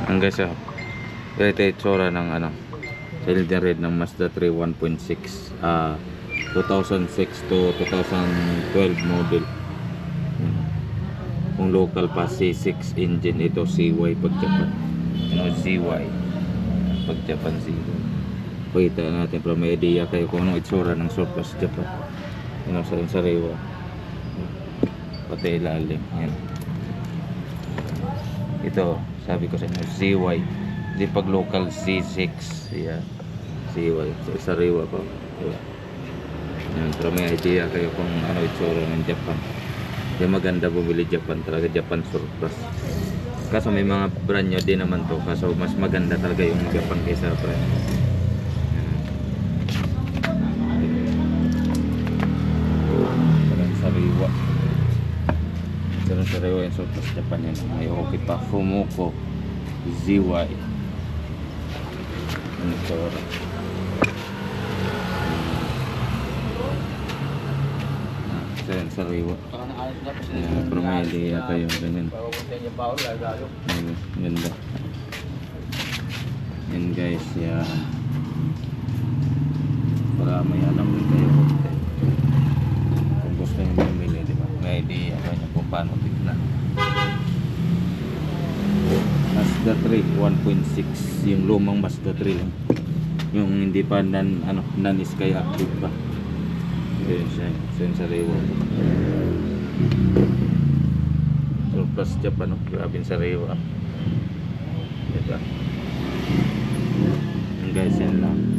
Ang guys, ito itsura ng ano, cylinder head ng Mazda 3 1.6, 2006 to 2012 model. Kung local pa C6 engine, ito CY pag Japan. CY pag Japan CY. Pakita natin para may idea kayo kung anong itsura ng surplus Japan. Sa sariwa. Pati ilalim. Yan. Ito, sabi ko sa inyo, CY. Hindi pag local C6. Yan. CY. Sa sariwa pa. Yan. Para may idea kayo kung ano itsura ng Japan. Kaya maganda bumili Japan talaga, Japan surplus. Kaso may mga brand nyo din naman to, kaso mas maganda talaga yung Japan kaysa brand. Sariwa. Sariwa yung surplus Japan yan. May okay pa, Fumoko ZY. Ano ito? Yan, sariwa. Pero may idea kayo ganyan. Ganda. Yan guys, yan. Para may alam din kayo kung gusto nyo mamili, di ba? May idea kayo kung paano tignan. Mazda 3 1.6, yung lumang Mazda 3 lang. Yung hindi pa non-sky active pa. Ayan siya, sariwa. Surplus Japan, grabe yung sariwa. Diba? Guys, yan lang.